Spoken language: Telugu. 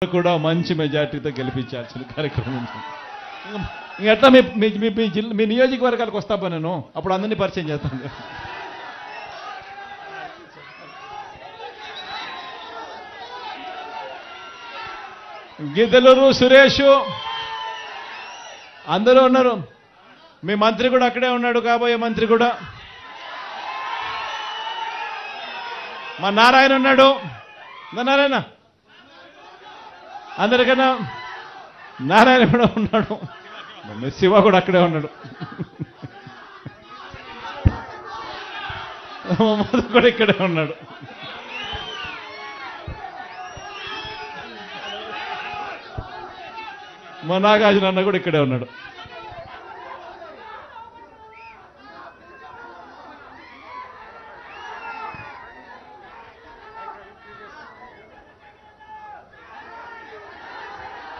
కూడా మంచి మెజార్టీతో గెలిపించాల్సిన కార్యక్రమం. ఎట్లా మీ నియోజకవర్గాలకు వస్తాపా నేను అప్పుడు అందరినీ పరిచయం చేస్తాను. గిద్దలూరు సురేష్ అందరూ ఉన్నారు. మీ మంత్రి కూడా అక్కడే ఉన్నాడు, కాబోయే మంత్రి కూడా. మా నారాయణ ఉన్నాడు. నారాయణ అందరికన్నా నారాయణ కూడా ఉన్నాడు. శివ కూడా అక్కడే ఉన్నాడు. మధు కూడా ఇక్కడే ఉన్నాడు. మా నాగార్జున అన్న కూడా ఇక్కడే ఉన్నాడు.